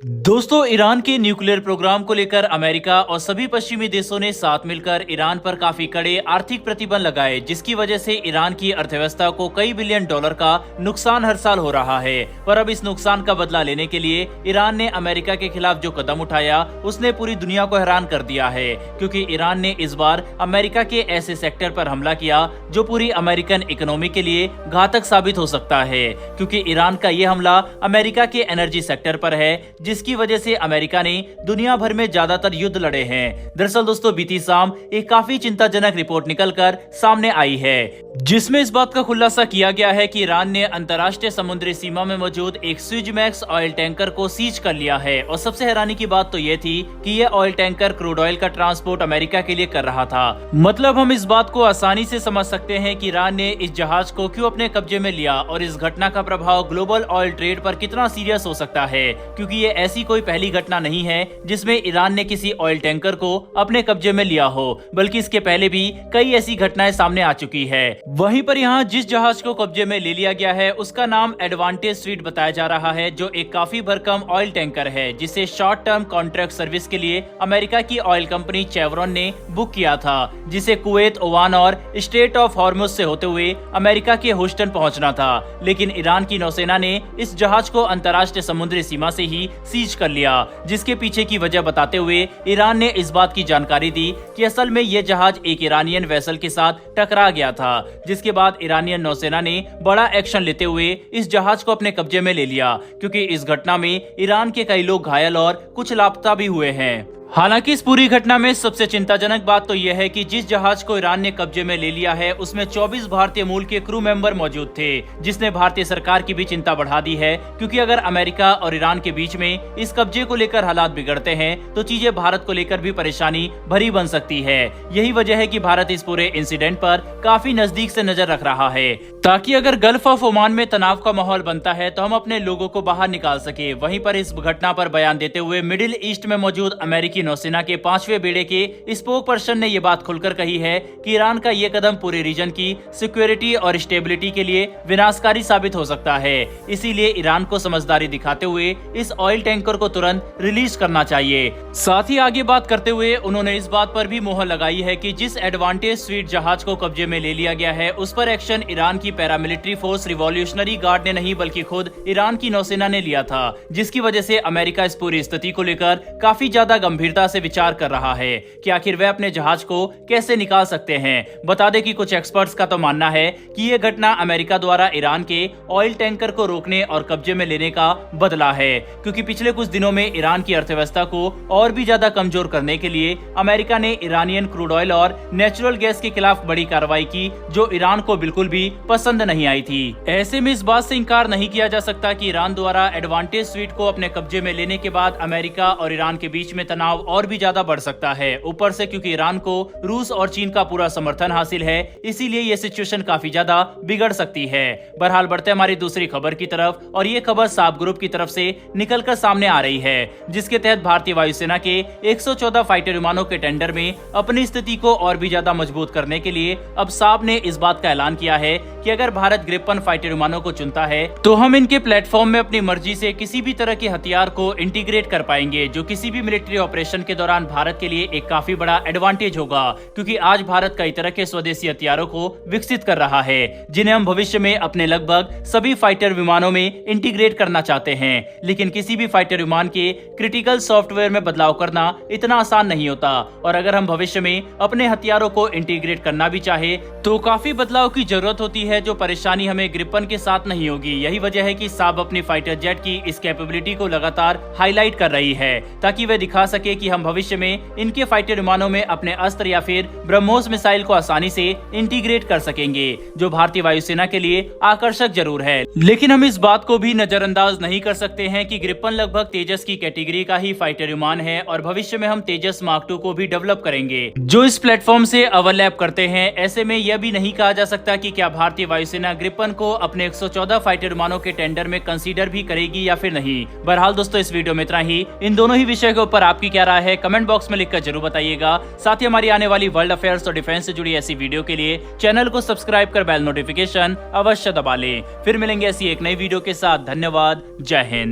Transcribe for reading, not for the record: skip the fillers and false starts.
दोस्तों, ईरान के nuclear programme को लेकर अमेरिका और सभी पश्चिमी देशों ने साथ मिलकर ईरान पर काफी कड़े आर्थिक प्रतिबंध लगाए, जिसकी वजह से ईरान की अर्थव्यवस्था को कई बिलियन डॉलर का नुकसान हर साल हो रहा है। पर अब इस नुकसान का बदला लेने के लिए ईरान ने अमेरिका के खिलाफ जो कदम उठाया, उसने पूरी दुनिया को हैरान कर दिया है, क्योंकि ईरान ने इस बार अमेरिका के ऐसे सेक्टर पर हमला किया जो पूरी अमेरिकन इकोनॉमी के लिए घातक साबित हो सकता है। क्योंकि ईरान का ये हमला अमेरिका के एनर्जी सेक्टर पर है, जिसकी वजह से अमेरिका ने दुनिया भर में ज्यादातर युद्ध लड़े हैं। दरअसल दोस्तों, बीती शाम एक काफी चिंताजनक रिपोर्ट निकलकर सामने आई है, जिसमें इस बात का खुलासा किया गया है कि ईरान ने अंतर्राष्ट्रीय समुद्री सीमा में मौजूद एक सुएज़मैक्स ऑयल टैंकर को सीज कर लिया है। और सबसे हैरानी की बात तो ये थी कि यह ऑयल टैंकर क्रूड ऑयल का ट्रांसपोर्ट अमेरिका के लिए कर रहा था। मतलब हम इस बात को आसानी से समझ सकते हैं कि ईरान ने इस जहाज को क्यों अपने कब्जे में लिया और इस घटना का प्रभाव ग्लोबल ऑयल ट्रेड पर कितना सीरियस हो सकता है, क्योंकि ये ऐसी कोई पहली घटना नहीं है जिसमें ईरान ने किसी ऑयल टैंकर को अपने कब्जे में लिया हो, बल्कि इसके पहले भी कई ऐसी घटनाएं सामने आ चुकी है। वहीं पर यहाँ जिस जहाज को कब्जे में ले लिया गया है, उसका नाम एडवांटेज स्वीट बताया जा रहा है, जो एक काफी भरकम ऑयल टैंकर है, जिसे शॉर्ट टर्म कॉन्ट्रैक्ट सर्विस के लिए अमेरिका की ऑयल कंपनी चेवरॉन ने बुक किया था, जिसे कुवैत, ओमान और स्ट्रेट ऑफ हॉर्मुज से होते हुए अमेरिका के ह्यूस्टन पहुंचना था। लेकिन ईरान की नौसेना ने इस जहाज को अंतर्राष्ट्रीय समुद्री सीमा से ही सीज कर लिया, जिसके पीछे की वजह बताते हुए ईरान ने इस बात की जानकारी दी कि असल में यह जहाज एक ईरानियन वेसल के साथ टकरा गया था, जिसके बाद ईरानियन नौसेना ने बड़ा एक्शन लेते हुए इस जहाज को अपने कब्जे में ले लिया, क्योंकि इस घटना में ईरान के कई लोग घायल और कुछ लापता भी हुए हैं। हालांकि इस पूरी घटना में सबसे चिंताजनक बात तो यह है कि जिस जहाज को ईरान ने कब्जे में ले लिया है, उसमें 24 भारतीय मूल के क्रू मेंबर मौजूद थे, जिसने भारतीय सरकार की भी चिंता बढ़ा दी है, क्योंकि अगर अमेरिका और ईरान के बीच में इस कब्जे को लेकर हालात बिगड़ते हैं तो चीजें भारत को लेकर भी परेशानी भरी बन सकती है। यही वजह है कि भारत इस पूरे इंसिडेंट पर काफी नजदीक से नजर रख रहा है, ताकि अगर गल्फ ऑफ ओमान में तनाव का माहौल बनता है तो हम अपने लोगों को बाहर निकाल सके। वहीं पर इस घटना पर बयान देते हुए मिडिल ईस्ट में मौजूद अमेरिकी नौसेना के 5वें बेड़े के स्पोक पर्सन ने यह बात खुलकर कही है कि ईरान का यह कदम पूरे रीजन की सिक्योरिटी और स्टेबिलिटी के लिए विनाशकारी साबित हो सकता है। इसीलिए ईरान को समझदारी दिखाते हुए इस ऑयल टैंकर को तुरंत रिलीज करना चाहिए। साथ ही आगे बात करते हुए उन्होंने इस बात पर भी मोहर लगाई है कि जिस एडवांटेज स्वीट जहाज को कब्जे में ले लिया गया है, उस पर एक्शन ईरान की पैरामिलिट्री फोर्स रिवॉल्यूशनरी गार्ड ने नहीं, बल्कि खुद ईरान की नौसेना ने लिया था, जिसकी वजह से अमेरिका इस पूरी स्थिति को लेकर काफी ज्यादा गंभीरता से विचार कर रहा है कि आखिर वे अपने जहाज को कैसे निकाल सकते हैं। बता दें कि कुछ एक्सपर्ट्स का तो मानना है कि यह घटना अमेरिका द्वारा ईरान के ऑयल टैंकर को रोकने और कब्जे में लेने का बदला है, क्योंकि पिछले कुछ दिनों में ईरान की अर्थव्यवस्था को और भी ज्यादा कमजोर करने के लिए अमेरिका ने ईरानियन क्रूड ऑयल और नेचुरल गैस के खिलाफ बड़ी कार्रवाई की, जो ईरान को बिल्कुल भी पसंद नहीं आई थी। ऐसे में इस बात से इंकार नहीं किया जा सकता कि ईरान द्वारा एडवांटेज स्वीट को अपने कब्जे में लेने के बाद अमेरिका और ईरान के बीच में तनाव और भी ज्यादा बढ़ सकता है। ऊपर से क्योंकि ईरान को रूस और चीन का पूरा समर्थन हासिल है, इसीलिए ये सिचुएशन काफी ज्यादा बिगड़ सकती है। बहरहाल बढ़ते हमारी दूसरी खबर की तरफ, और ये खबर साब ग्रुप की तरफ से निकलकर सामने आ रही है, जिसके तहत भारतीय वायुसेना के 114 फाइटर विमानों के टेंडर में अपनी स्थिति को और भी ज्यादा मजबूत करने के लिए अब साब ने इस बात का ऐलान किया है कि अगर भारत ग्रिपन फाइटर विमानों को चुनता है तो हम इनके प्लेटफॉर्म में अपनी मर्जी से किसी भी तरह के हथियार को इंटीग्रेट कर पाएंगे, जो किसी भी मिलिट्री ऑपरेशन के दौरान भारत के लिए एक काफी बड़ा एडवांटेज होगा, क्योंकि आज भारत कई तरह के स्वदेशी हथियारों को विकसित कर रहा है, जिन्हें हम भविष्य में अपने लगभग सभी फाइटर विमानों में इंटीग्रेट करना चाहते हैं। लेकिन किसी भी फाइटर विमान के क्रिटिकल सॉफ्टवेयर में बदलाव करना इतना आसान नहीं होता, और अगर हम भविष्य में अपने हथियारों को इंटीग्रेट करना भी चाहे तो काफी बदलाव की जरूरत होती है, जो परेशानी हमें ग्रिपन के साथ नहीं होगी। यही वजह है कि साब अपनी फाइटर जेट की इस कैपेबिलिटी को लगातार हाईलाइट कर रही है, ताकि वे दिखा सके कि हम भविष्य में इनके फाइटर विमानों में अपने अस्त्र या फिर ब्रह्मोस मिसाइल को आसानी से इंटीग्रेट कर सकेंगे, जो भारतीय वायुसेना के लिए आकर्षक जरूर है। लेकिन हम इस बात को भी नजरअंदाज नहीं कर सकते हैं कि ग्रिपन लगभग तेजस की कैटेगरी का ही फाइटर विमान है, और भविष्य में हम तेजस मार्क 2 को भी डेवलप करेंगे, जो इस प्लेटफॉर्म से ओवरलैप करते हैं। ऐसे में यह भी नहीं कहा जा सकता कि क्या भारतीय वायुसेना ग्रिपन को अपने 114 फाइटर विमानों के टेंडर में कंसीडर भी करेगी या फिर नहीं। बहरहाल दोस्तों, इस वीडियो में इतना ही। इन दोनों ही विषय के ऊपर आपकी क्या राय है, कमेंट बॉक्स में लिखकर जरूर बताइएगा। साथ ही हमारी आने वाली वर्ल्ड अफेयर्स और डिफेंस से जुड़ी ऐसी वीडियो के लिए चैनल को सब्सक्राइब कर बेल नोटिफिकेशन अवश्य दबा लें। फिर मिलेंगे ऐसी एक नई वीडियो के साथ। धन्यवाद। जय हिंद।